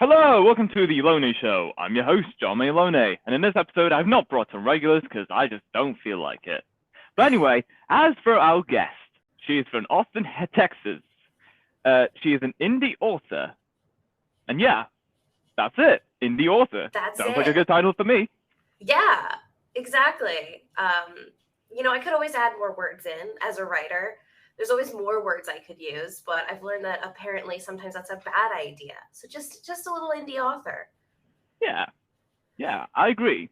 Hello, welcome to the Loney Show. I'm your host, John Maloney, and in this episode, I've not brought some regulars because I just don't feel like it. But anyway, as for our guest, she is from Austin, Texas. She is an indie author, and yeah, that's it, indie author. That's Sounds it. like a good title for me. Yeah, exactly. I could always add more words in as a writer. There's always more words I could use, but I've learned that apparently sometimes that's a bad idea. So just a little indie author. Yeah, I agree.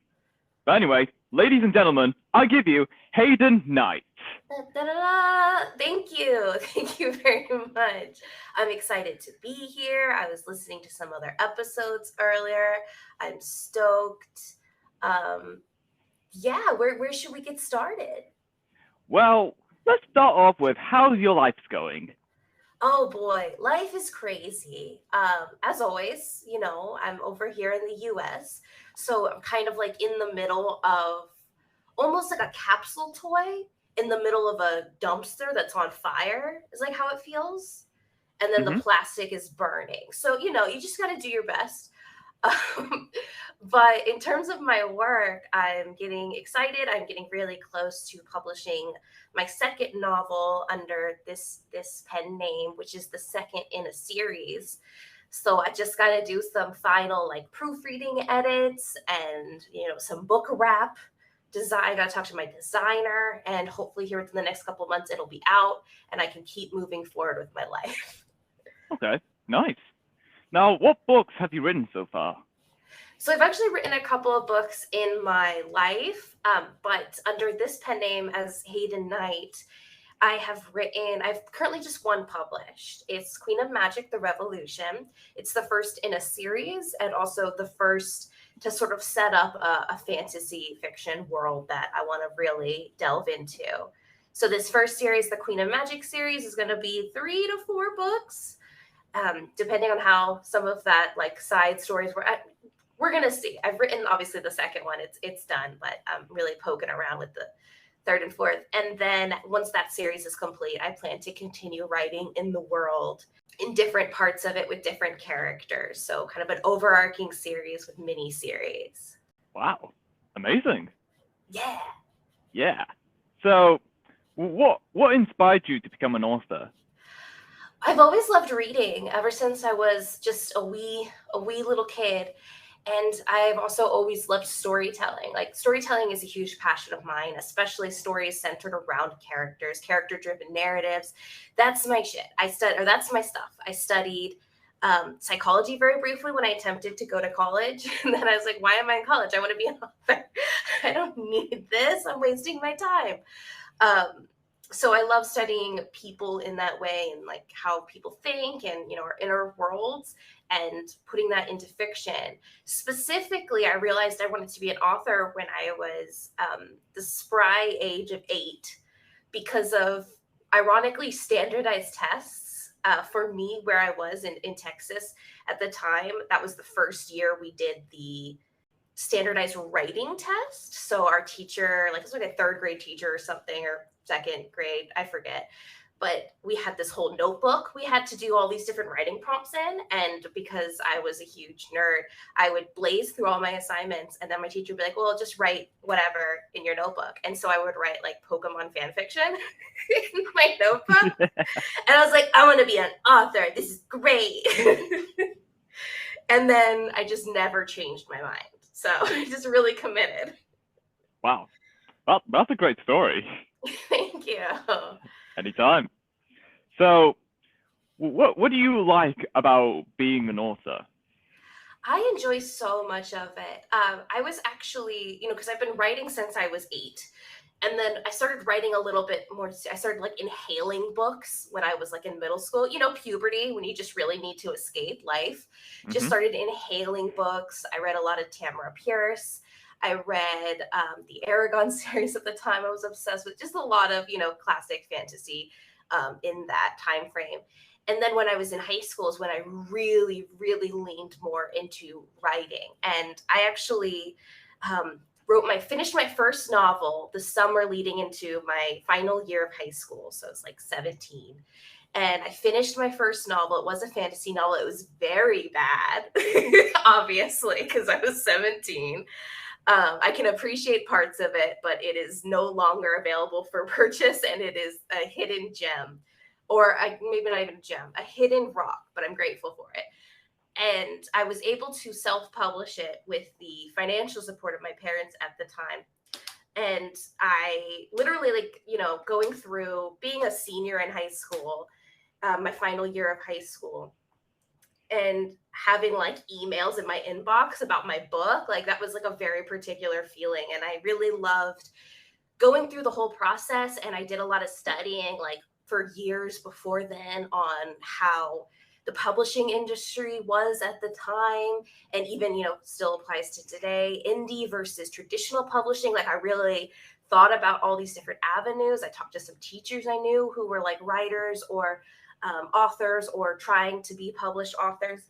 But anyway, ladies and gentlemen, I give you Hayden Knight. Da-da-da-da. Thank you. Thank you very much. I'm excited to be here. I was listening to some other episodes earlier. I'm stoked. Where should we get started? Well, let's start off with how's your life going? Oh boy, life is crazy. As always, I'm over here in the US, so I'm kind of like in the middle of almost like a capsule toy in the middle of a dumpster that's on fire, is like how it feels. And then the plastic is burning. So, you just got to do your best. But in terms of my work, I'm getting excited. I'm getting really close to publishing my second novel under this pen name, which is the second in a series. So I just got to do some final proofreading edits and, some book wrap design. I got to talk to my designer, and hopefully here within the next couple of months, it'll be out and I can keep moving forward with my life. Okay, nice. Now, what books have you written so far? So I've actually written a couple of books in my life, but under this pen name as Hayden Knight, I've currently just one published. It's Queen of Magic, The Revolution. It's the first in a series and also the first to sort of set up a fantasy fiction world that I want to really delve into. So this first series, the Queen of Magic series, is going to be 3 to 4 books, depending on how some of that side stories we're going to see. I've written, obviously, the second one. It's done, but I'm really poking around with the third and fourth. And then once that series is complete, I plan to continue writing in the world in different parts of it with different characters. So kind of an overarching series with mini series. Wow, amazing. Yeah. So, what inspired you to become an author? I've always loved reading ever since I was just a wee little kid. And I've also always loved storytelling. Storytelling is a huge passion of mine, especially stories centered around characters, character-driven narratives. That's my shit. That's my stuff. I studied psychology very briefly when I attempted to go to college. And then I was like, why am I in college? I want to be an author. I don't need this. I'm wasting my time. So I love studying people in that way and how people think and, our inner worlds and putting that into fiction. Specifically, I realized I wanted to be an author when I was the spry age of 8 because of, ironically, standardized tests. For me, where I was in Texas at the time, that was the first year we did the standardized writing test. So our teacher, it was like a 3rd grade teacher or something, or 2nd grade, I forget. But we had this whole notebook we had to do all these different writing prompts in. And because I was a huge nerd, I would blaze through all my assignments. And then my teacher would be like, well, just write whatever in your notebook. And so I would write Pokemon fan fiction in my notebook. And I was like, I want to be an author. This is great. And then I just never changed my mind. So I just really committed. Wow. Well, that's a great story. Thank you. Anytime. So, what do you like about being an author? I enjoy so much of it. I was actually, because I've been writing since I was 8. And then I started writing a little bit more. I started inhaling books when I was in middle school, puberty, when you just really need to escape life. Just started inhaling books. I read a lot of Tamara Pierce. I read the Aragon series at the time. I was obsessed with just a lot of, classic fantasy in that time frame. And then when I was in high school is when I really, really leaned more into writing. And I actually finished my first novel the summer leading into my final year of high school. So it's 17. And I finished my first novel. It was a fantasy novel. It was very bad, obviously, because I was 17. I can appreciate parts of it, but it is no longer available for purchase, and it is a hidden gem, or maybe not even a gem, a hidden rock, but I'm grateful for it. And I was able to self-publish it with the financial support of my parents at the time. And I literally, like, going through being a senior in high school, my final year of high school, and having like emails in my inbox about my book, like that was like a very particular feeling. And I really loved going through the whole process. And I did a lot of studying like for years before then on how the publishing industry was at the time, and even still applies to today, indie versus traditional publishing. Like I really thought about all these different avenues. I talked to some teachers I knew who were like writers or authors or trying to be published authors.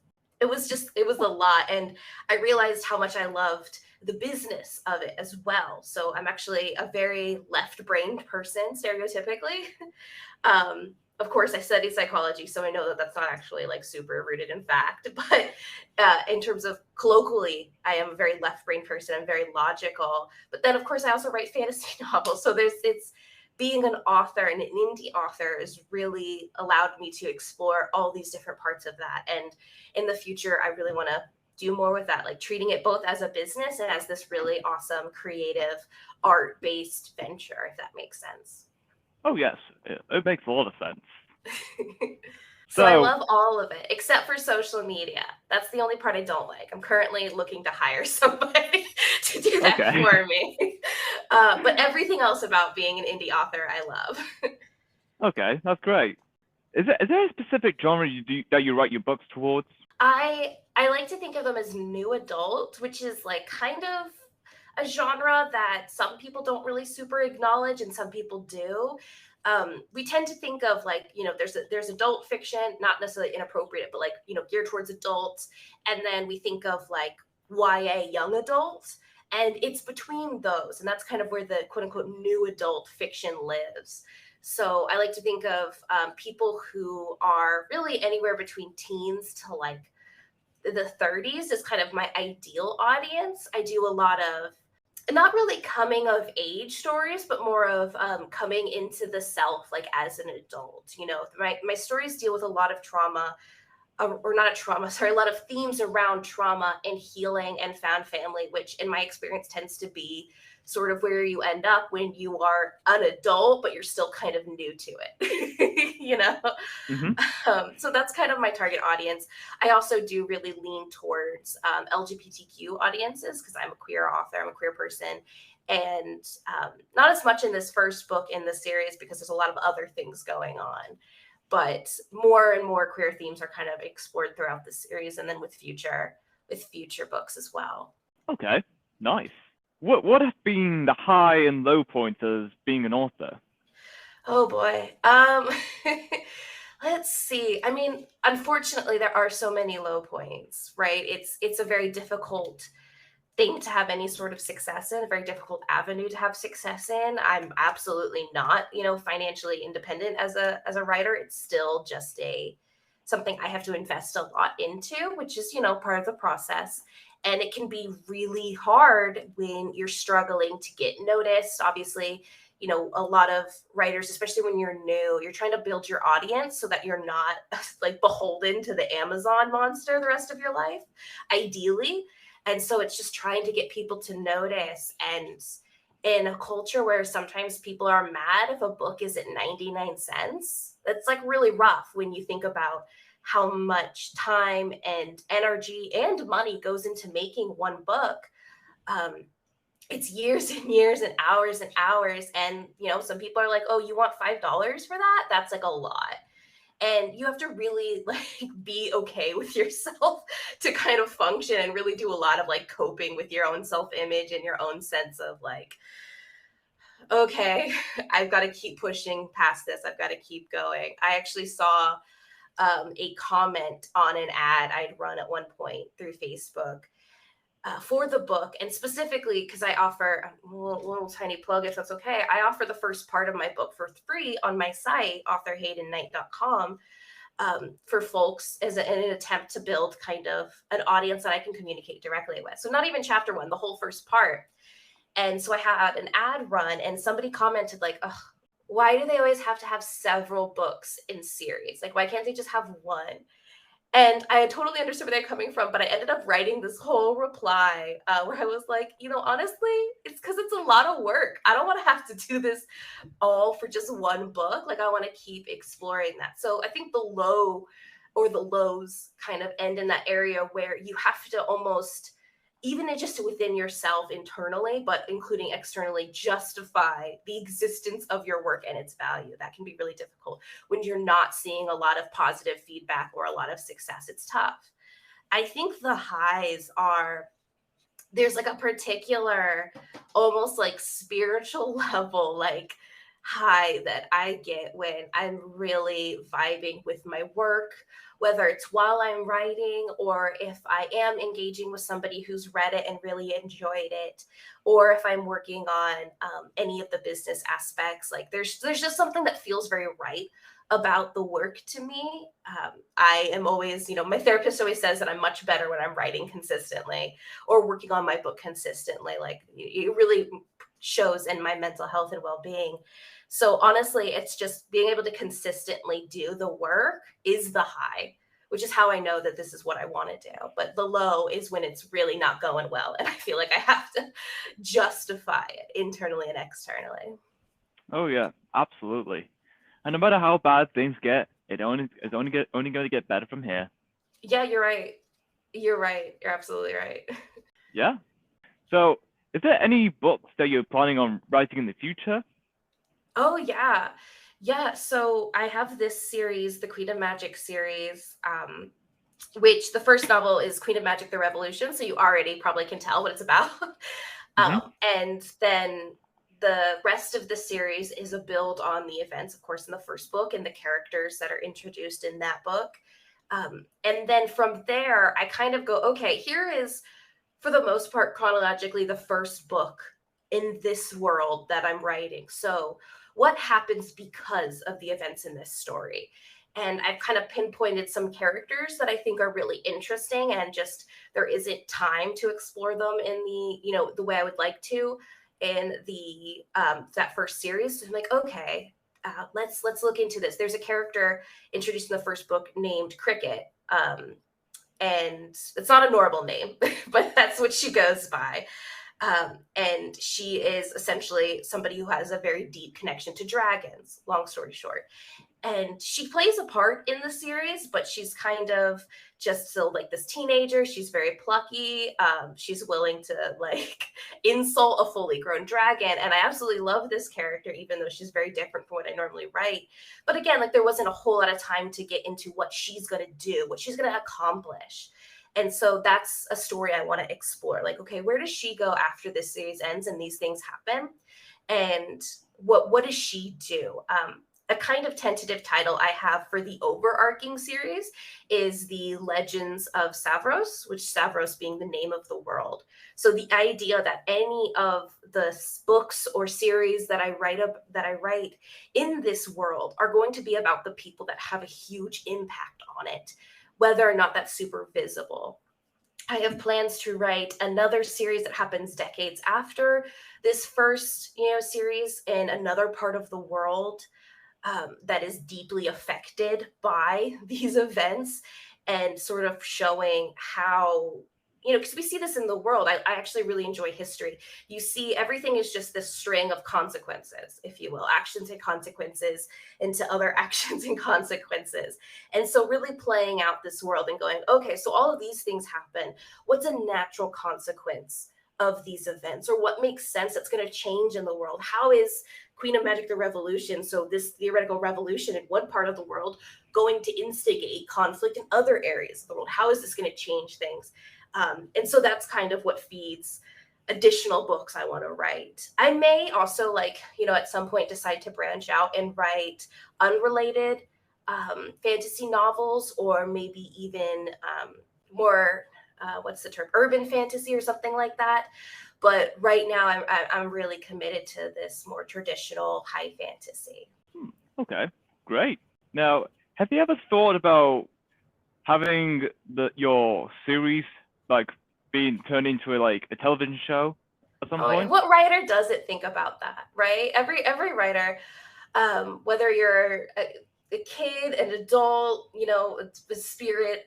It was a lot. And I realized how much I loved the business of it as well. So I'm actually a very left-brained person, stereotypically. Of course, I studied psychology, so I know that that's not actually like super rooted in fact. But in terms of colloquially, I am a very left-brained person. I'm very logical. But then, of course, I also write fantasy novels. So it's being an author and an indie author has really allowed me to explore all these different parts of that. And in the future, I really want to do more with that, like treating it both as a business and as this really awesome, creative, art-based venture, if that makes sense. Oh, yes. It makes a lot of sense. So I love all of it, except for social media. That's the only part I don't like. I'm currently looking to hire somebody to do that for me. But everything else about being an indie author, I love. Okay, that's great. Is there a specific genre that you write your books towards? I like to think of them as new adult, which is like kind of a genre that some people don't really super acknowledge and some people do. We tend to think of like, there's adult fiction, not necessarily inappropriate, but like, geared towards adults. And then we think of like YA young adults, and it's between those. And that's kind of where the quote unquote new adult fiction lives. So I like to think of people who are really anywhere between teens to like the 30s is kind of my ideal audience. I do a lot of not really coming of age stories, but more of coming into the self, like as an adult. My stories deal with a lot of trauma, or not a trauma, sorry, a lot of themes around trauma and healing and found family, which in my experience tends to be sort of where you end up when you are an adult, but you're still kind of new to it, Mm-hmm. So that's kind of my target audience. I also do really lean towards LGBTQ audiences because I'm a queer author, I'm a queer person, and not as much in this first book in the series because there's a lot of other things going on. But more and more queer themes are kind of explored throughout the series, and then with future books as well. Okay, nice. What have been the high and low points as being an author? Oh boy. Let's see. I mean, unfortunately, there are so many low points, right? It's a very difficult thing to have any sort of success in, a very difficult avenue to have success in. I'm absolutely not, financially independent as a writer. It's still just something I have to invest a lot into, which is, part of the process. And it can be really hard when you're struggling to get noticed. Obviously, a lot of writers, especially when you're new, you're trying to build your audience so that you're not like beholden to the Amazon monster the rest of your life, ideally. And so it's just trying to get people to notice. And in a culture where sometimes people are mad if a book is at 99 cents, that's like really rough when you think about how much time and energy and money goes into making one book. It's years and years and hours and hours. And, some people are like, oh, you want $5 for that? That's like a lot. And you have to really like be okay with yourself to kind of function and really do a lot of like coping with your own self-image and your own sense of like, okay, I've got to keep pushing past this. I've got to keep going. I actually saw a comment on an ad I'd run at one point through Facebook. for the book, and specifically because I offer a little tiny plug, if that's okay. I offer the first part of my book for free on my site, authorhaydenknight.com, for folks in an attempt to build kind of an audience that I can communicate directly with. So not even chapter one, the whole first part. And so I had an ad run, and somebody commented like, "Ugh, why do they always have to have several books in series? Like, why can't they just have one?" And I totally understood where they're coming from, but I ended up writing this whole reply where I was like, honestly, it's because it's a lot of work. I don't want to have to do this all for just one book. Like, I want to keep exploring that. So I think the low or the lows kind of end in that area where you have to almost, even just within yourself internally, but including externally, justify the existence of your work and its value. That can be really difficult when you're not seeing a lot of positive feedback or a lot of success. It's tough. I think the highs are, there's like a particular almost like spiritual level like high that I get when I'm really vibing with my work, whether it's while I'm writing or if I am engaging with somebody who's read it and really enjoyed it, or if I'm working on any of the business aspects. Like there's just something that feels very right about the work to me. I am always, my therapist always says that I'm much better when I'm writing consistently or working on my book consistently. Like it really shows in my mental health and well-being. So honestly, it's just being able to consistently do the work is the high, which is how I know that this is what I want to do. But the low is when it's really not going well, and I feel like I have to justify it internally and externally. Oh yeah, absolutely. And no matter how bad things get, it's only going to get better from here. Yeah, you're right. You're right. You're absolutely right. Yeah. So, is there any books that you're planning on writing in the future? Oh yeah. Yeah, so I have this series, the Queen of Magic series, which the first novel is Queen of Magic: The Revolution, so you already probably can tell what it's about. Mm-hmm. And then the rest of the series is a build on the events, of course, in the first book and the characters that are introduced in that book. And then from there, I kind of go, okay, here is, for the most part, chronologically, the first book in this world that I'm writing. So, what happens because of the events in this story? And I've kind of pinpointed some characters that I think are really interesting, and just there isn't time to explore them in the way I would like to in the that first series. So I'm like, okay, let's look into this. There's a character introduced in the first book named Cricket. And it's not a normal name, but that's what she goes by. And she is essentially somebody who has a very deep connection to dragons, long story short. And she plays a part in the series, but she's kind of just still like this teenager. She's very plucky. She's willing to like insult a fully grown dragon. And I absolutely love this character, even though she's very different from what I normally write. But again, like there wasn't a whole lot of time to get into what she's going to do, what she's going to accomplish. And so that's a story I want to explore. Like, okay, where does she go after this series ends and these things happen? And what does she do? A kind of tentative title I have for the overarching series is The Legends of Savros, which Savros being the name of the world. So the idea that any of the books or series that I write in this world are going to be about the people that have a huge impact on it, whether or not that's super visible. I have plans to write another series that happens decades after this first, series in another part of the world that is deeply affected by these events, and sort of showing how, because we see this in the world. I actually really enjoy history. You see, everything is just this string of consequences, if you will, actions and consequences into other actions and consequences. And so really playing out this world and going, okay, so all of these things happen. What's a natural consequence of these events, or what makes sense that's going to change in the world? How is Queen of Magic: The Revolution, so this theoretical revolution in one part of the world, going to instigate conflict in other areas of the world? How is this going to change things? And so that's kind of what feeds additional books I want to write. I may also, at some point decide to branch out and write unrelated fantasy novels, or maybe even more what's the term, urban fantasy or something like that. But right now, I'm really committed to this more traditional high fantasy. Okay, great. Now, have you ever thought about having your series like being turned into a television show at some Oh, point? what writer doesn't think about that, right? Every writer, whether you're a kid, an adult, a spirit,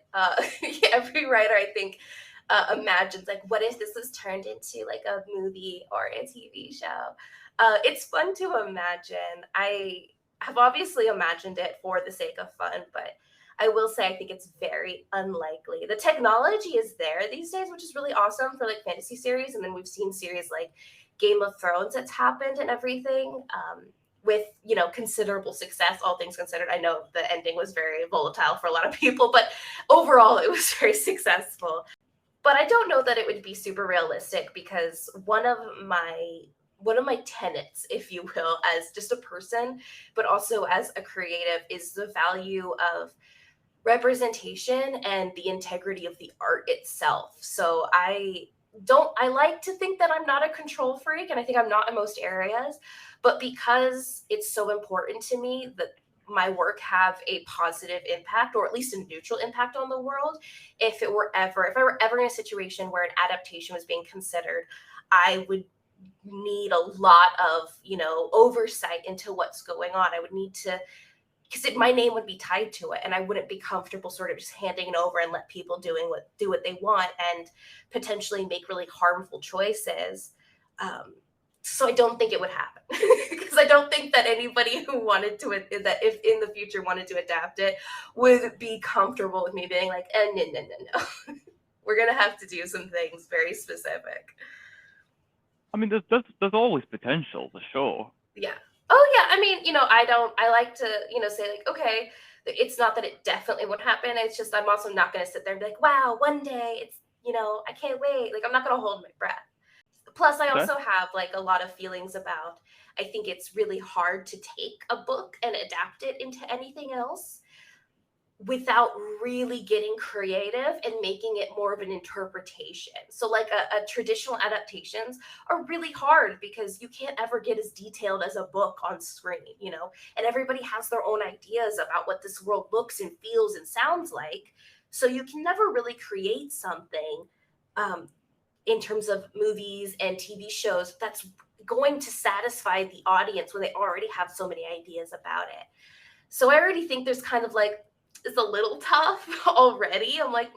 every writer I think imagines like, what if this was turned into like a movie or a TV show? It's fun to imagine. I have obviously imagined it for the sake of fun, but I will say I think it's very unlikely. The technology is there these days, which is really awesome for like fantasy series, and then we've seen series like Game of Thrones that's happened and everything. With considerable success, all things considered. I know the ending was very volatile for a lot of people, but overall it was very successful. But I don't know that it would be super realistic, because one of my tenets, if you will, as just a person, but also as a creative, is the value of representation and the integrity of the art itself. So I like to think that I'm not a control freak, and I think I'm not in most areas, but because it's so important to me that my work have a positive impact, or at least a neutral impact on the world, if I were ever in a situation where an adaptation was being considered, I would need a lot of oversight into what's going on. I would need to, because my name would be tied to it, and I wouldn't be comfortable sort of just handing it over and let people do what they want and potentially make really harmful choices. So I don't think it would happen, because I don't think that anybody who wanted to, that if in the future wanted to adapt it, would be comfortable with me being like, no. We're gonna have to do some things very specific. I mean, there's always potential for sure. Yeah. Oh yeah. I mean, I like to, say like, okay, it's not that it definitely would happen. It's just I'm also not going to sit there and be like, wow, one day it's, I can't wait. Like, I'm not going to hold my breath. Plus, I Okay. also have like a lot of feelings about, I think it's really hard to take a book and adapt it into anything else without really getting creative and making it more of an interpretation. So like a traditional adaptations are really hard, because you can't ever get as detailed as a book on screen, and everybody has their own ideas about what this world looks and feels and sounds like. So you can never really create something in terms of movies and TV shows that's going to satisfy the audience when they already have so many ideas about it. So I already think there's kind of like, it's a little tough already. I'm like,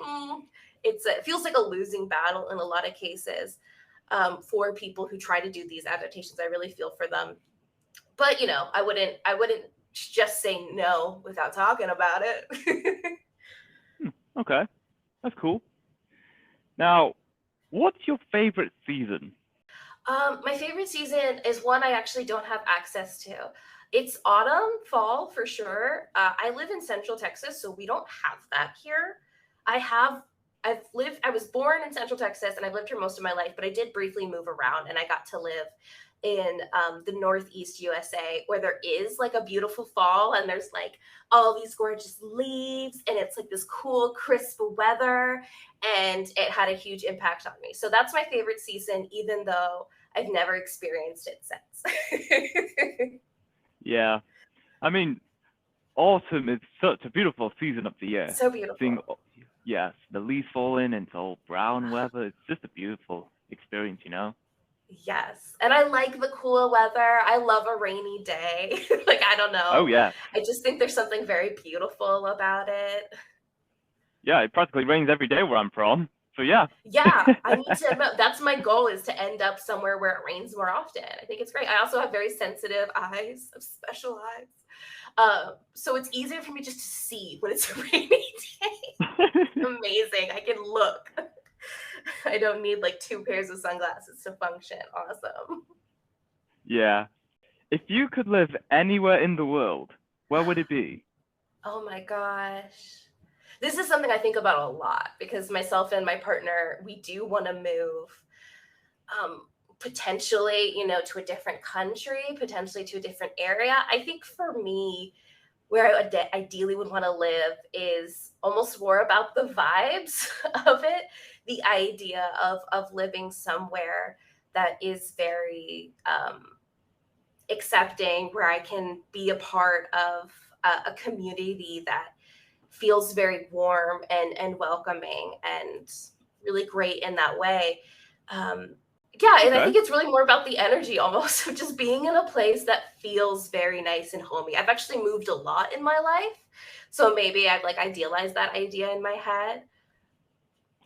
it feels like a losing battle in a lot of cases for people who try to do these adaptations. I really feel for them, but I wouldn't just say no without talking about it. Okay, that's cool. Now, what's your favorite season? My favorite season is one I actually don't have access to. It's autumn, fall for sure. I live in Central Texas, so we don't have that here. I have, I was born in Central Texas and I've lived here most of my life, but I did briefly move around and I got to live in the Northeast USA, where there is like a beautiful fall and there's like all these gorgeous leaves and it's like this cool, crisp weather. And it had a huge impact on me. So that's my favorite season, even though I've never experienced it since. Yeah, I mean, autumn is such a beautiful season of the year. So Seeing, beautiful. yes, the leaves falling and it's all brown weather. It's just a beautiful experience, you know? Yes. And I like the cool weather. I love a rainy day. Like, I don't Oh know. yeah, I just think there's something very beautiful about it. yeah. It practically rains every day where I'm from. So yeah. Yeah, I need to admit, that's my goal, is to end up somewhere where it rains more often. I think it's great. I also have very sensitive eyes, special eyes. So it's easier for me just to see when it's a rainy day. Amazing. I can look. I don't need like two pairs of sunglasses to function. Awesome. Yeah. If you could live anywhere in the world, where would it be? Oh my gosh. This is something I think about a lot, because myself and my partner, we do want to move potentially, to a different country, potentially to a different area. I think for me, where I ideally would want to live is almost more about the vibes of it, the idea of living somewhere that is very accepting, where I can be a part of a community that feels very warm and welcoming and really great in that way. Yeah, and I Okay. think it's really more about the energy almost of just being in a place that feels very nice and homey. I've actually moved a lot in my life, so maybe I've like idealized that idea in my head.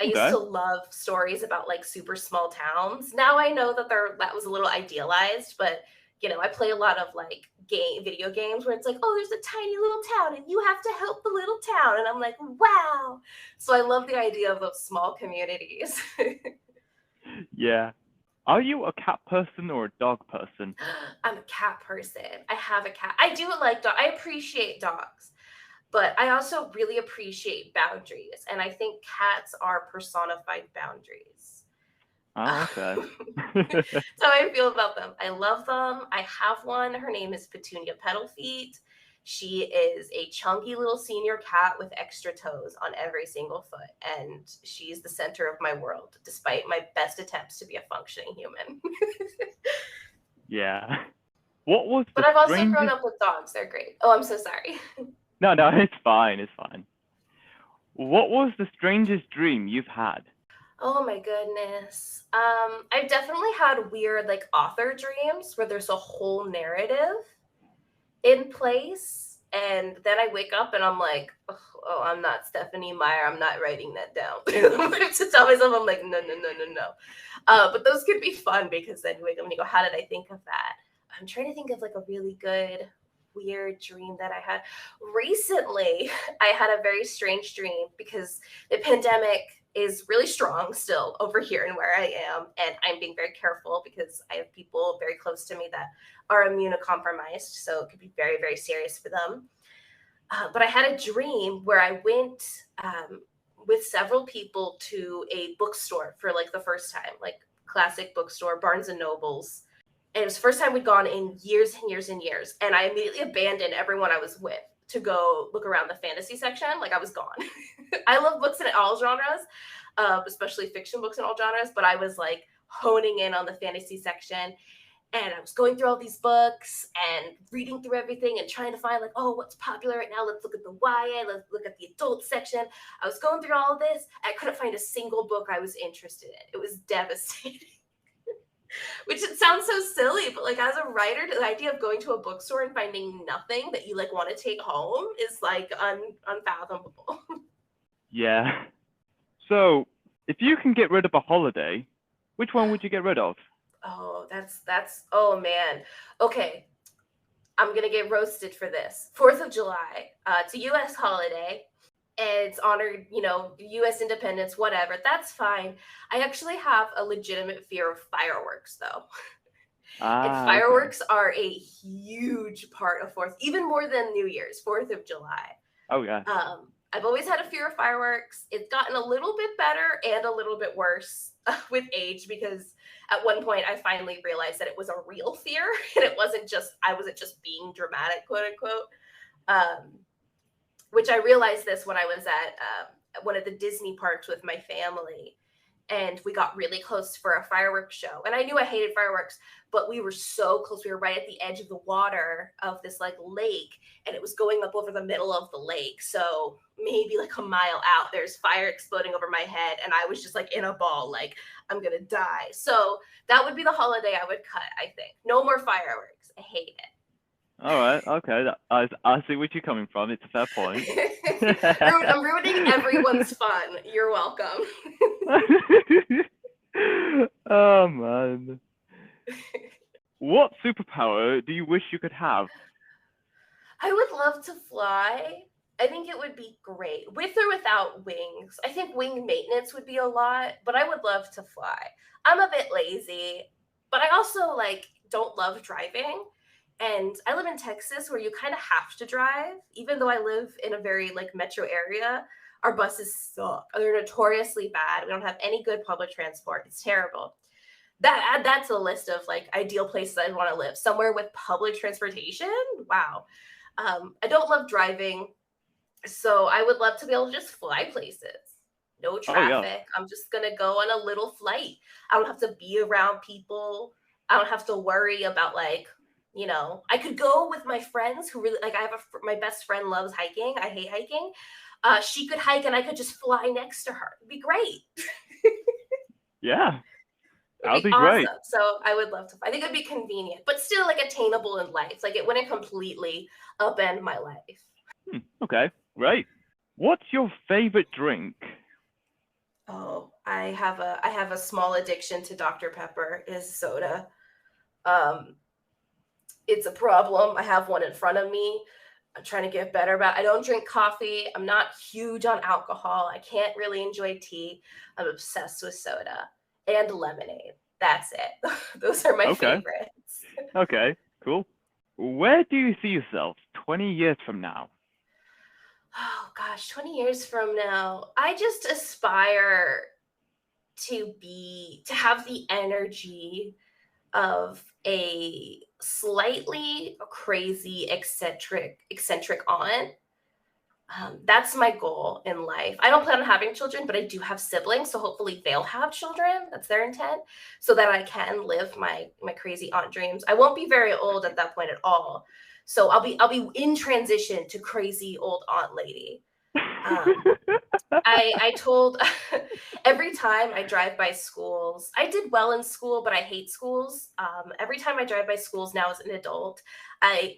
I used Okay. to love stories about like super small towns. Now I know that that was a little idealized, but I play a lot of like video games where it's like, oh, there's a tiny little town and you have to help the little town. And I'm like, wow. So I love the idea of those small communities. Yeah. Are you a cat person or a dog person? I'm a cat person. I have a cat. I do like dogs. I appreciate dogs, but I also really appreciate boundaries. And I think cats are personified boundaries. Oh, okay. That's how I feel about them. I love them. I have one. Her name is Petunia Petalfeet. She is a chunky little senior cat with extra toes on every single foot. And she's the center of my world, despite my best attempts to be a functioning human. Yeah. What was But the I've also grown strangest? up with dogs. They're great. Oh, I'm so sorry. No, no, it's fine. It's fine. What was the strangest dream you've had? Oh my goodness. I've definitely had weird like author dreams where there's a whole narrative in place, and then I wake up and I'm like, oh, I'm not Stephanie Meyer. I'm not writing that down. To tell myself, I'm like, no, no, no, no, no. But those could be fun because then you wake up and you go, how did I think of that? I'm trying to think of like a really good weird dream that I had recently. I had a very strange dream because the pandemic is really strong still over here and where I am, and I'm being very careful because I have people very close to me that are immunocompromised, so it could be very, very serious for them. But I had a dream where I went with several people to a bookstore for like the first time, like classic bookstore, Barnes and Nobles. And it was the first time we'd gone in years and years and years. And I immediately abandoned everyone I was with to go look around the fantasy section. Like I was gone. I love books in all genres, especially fiction books in all genres. But I was like honing in on the fantasy section. And I was going through all these books and reading through everything and trying to find like, oh, what's popular right now? Let's look at the YA. Let's look at the adult section. I was going through all of this. I couldn't find a single book I was interested in. It was devastating. Which it sounds so silly, but like as a writer, the idea of going to a bookstore and finding nothing that you like want to take home is like unfathomable. Yeah. So, if you can get rid of a holiday, which one would you get rid of? Oh, that's oh man. Okay, I'm gonna get roasted for this. 4th of July. It's a US holiday. It's honored, US independence, whatever. That's fine. I actually have a legitimate fear of fireworks though. And Ah, okay. fireworks are a huge part of 4th, even more than New Year's, 4th of July. Oh, yeah. I've always had a fear of fireworks. It's gotten a little bit better and a little bit worse with age because at one point I finally realized that it was a real fear and I wasn't just being dramatic, quote unquote. Which I realized this when I was at one of the Disney parks with my family. And we got really close for a fireworks show. And I knew I hated fireworks, but we were so close. We were right at the edge of the water of this like lake, and it was going up over the middle of the lake. So maybe like a mile out, there's fire exploding over my head. And I was just like in a ball, like I'm going to die. So that would be the holiday I would cut, I think. No more fireworks. I hate it. All right. Okay. I see where you're coming from. It's a fair point. I'm ruining everyone's fun. You're welcome. Oh, man. What superpower do you wish you could have? I would love to fly. I think it would be great with or without wings. I think wing maintenance would be a lot, but I would love to fly. I'm a bit lazy, but I also like don't love driving. And I live in Texas where you kind of have to drive, even though I live in a very like metro area. Our buses suck. They're notoriously bad. We don't have any good public transport. It's terrible. Add that to the list of like ideal places I'd want to live. Somewhere with public transportation. Wow. I don't love driving, so I would love to be able to just fly places. no Oh yeah. traffic. I'm just going to go on a little flight. I don't have to be around people. I don't have to worry about like, I could go with my friends who really like. My best friend loves hiking. I hate hiking. She could hike and I could just fly next to her. It'd be great. Yeah. It'd That would be be great. awesome. So I would love to. I think it'd be convenient, but still like attainable in life. Like it wouldn't completely upend my life. Okay. Great. What's your favorite drink? Oh, I have a small addiction to Dr. Pepper is soda. Um, it's a problem. I have one in front of me. I'm trying to get better about. I don't drink coffee. I'm not huge on alcohol. I can't really enjoy tea. I'm obsessed with soda and lemonade. That's it. Those are my Okay. favorites. Okay. Cool. Where do you see yourself 20 years from now? Oh gosh, 20 years from now, I just aspire to have the energy of a slightly crazy, eccentric aunt. That's my goal in life. I don't plan on having children, but I do have siblings, so hopefully they'll have children. That's their intent, so that I can live my crazy aunt dreams. I won't be very old at that point at all, so I'll be in transition to crazy old aunt lady. Um, I told every time I drive by schools, I did well in school, but I hate schools. Every time I drive by schools now as an adult,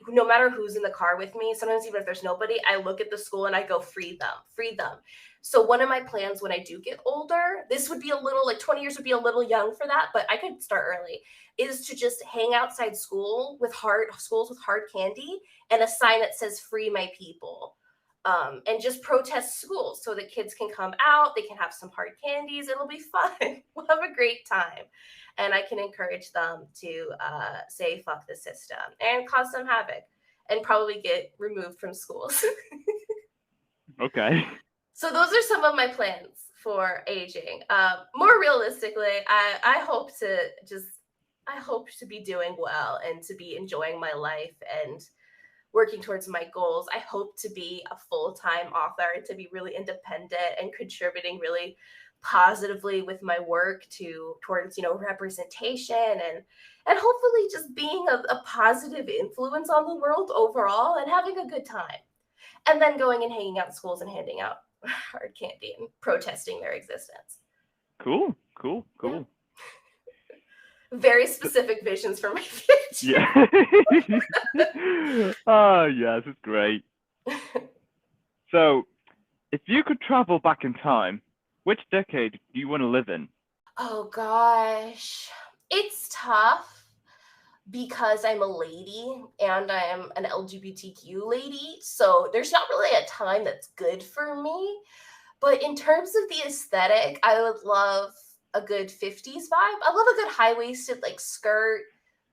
no matter who's in the car with me, sometimes even if there's nobody, I look at the school and I go, free them, free them. So one of my plans when I do get older, this would be a little like 20 years would be a little young for that, but I could start early, is to just hang outside schools with hard candy and a sign that says free my people, and just protest schools so that kids can come out, they can have some hard candies, it'll be fun. We'll have a great time. And I can encourage them to say fuck the system and cause some havoc and probably get removed from schools. Okay. So those are some of my plans for aging. More realistically, I hope to be doing well and to be enjoying my life and working towards my goals. I hope to be a full-time author and to be really independent and contributing really positively with my work towards representation and hopefully just being a positive influence on the world overall and having a good time. And then going and hanging out in schools and handing out hard candy and protesting their existence. Cool. Cool. Yeah. Cool. Very specific visions for my future. Yeah. Oh, yes, it's great. So, if you could travel back in time, which decade do you want to live in? Oh gosh. It's tough because I'm a lady and I'm an LGBTQ lady. So there's not really a time that's good for me. But in terms of the aesthetic, I would love a good 50s vibe. I love a good high-waisted like skirt.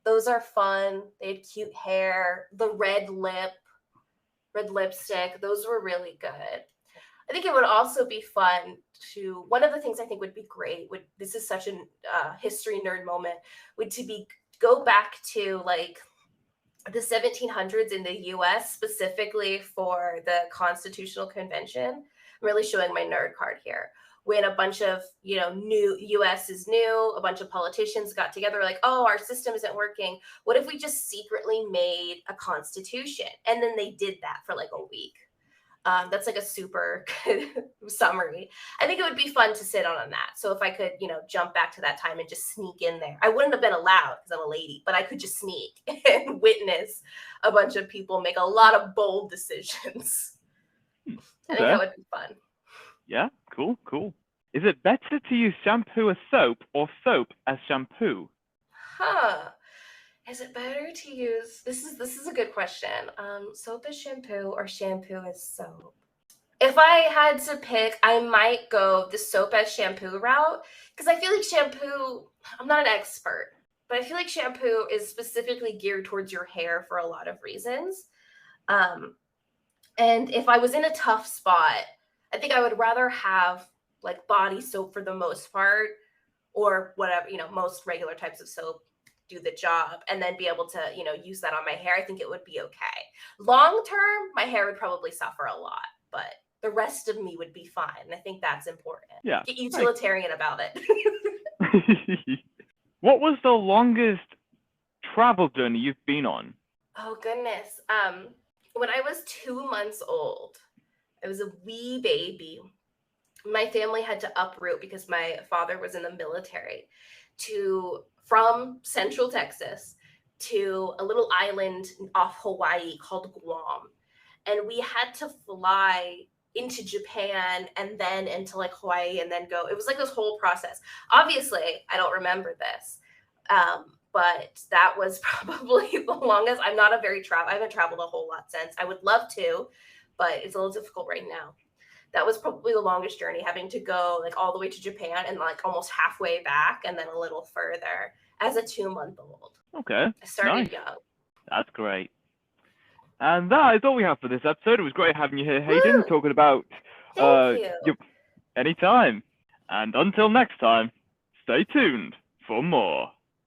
Those are fun. They had cute hair, the red lipstick. Those were really good. I think it would also be fun to, one of the things I think would be great would, this is such a history nerd moment, would to be go back to like the 1700s in the US, specifically for the Constitutional Convention. I'm really showing my nerd card here. When a bunch of, new US is new, a bunch of politicians got together like, oh, our system isn't working. What if we just secretly made a constitution? And then they did that for like a week. That's like a super good summary. I think it would be fun to sit on that. So if I could, jump back to that time and just sneak in there. I wouldn't have been allowed because I'm a lady, but I could just sneak and witness a bunch of people make a lot of bold decisions. I think that would be fun. Yeah, cool, cool. Is it better to use shampoo as soap or soap as shampoo? Huh. Is it better to use, this is a good question. Soap as shampoo or shampoo as soap? If I had to pick, I might go the soap as shampoo route because I feel like shampoo, I'm not an expert, but I feel like shampoo is specifically geared towards your hair for a lot of reasons. And if I was in a tough spot, I think I would rather have like body soap for the most part or whatever, most regular types of soap do the job and then be able to, use that on my hair. I think it would be okay. Long term, my hair would probably suffer a lot, but the rest of me would be fine. And I think that's important. Yeah. Get utilitarian about it. What was the longest travel journey you've been on? Oh goodness. When I was 2 months old, I was a wee baby. My family had to uproot because my father was in the military from Central Texas to a little island off Hawaii called Guam. And we had to fly into Japan and then into like Hawaii and then go. It was like this whole process. Obviously, I don't remember this. But that was probably the longest. I'm not a very I haven't traveled a whole lot since. I would love to, but it's a little difficult right now. That was probably the longest journey, having to go like all the way to Japan and like almost halfway back and then a little further as a 2-month-old. Okay. I started Nice. young. That's great. And that is all we have for this episode. It was great having you here, Hayden, Woo! talking about Thank you. anytime. And until next time, stay tuned for more.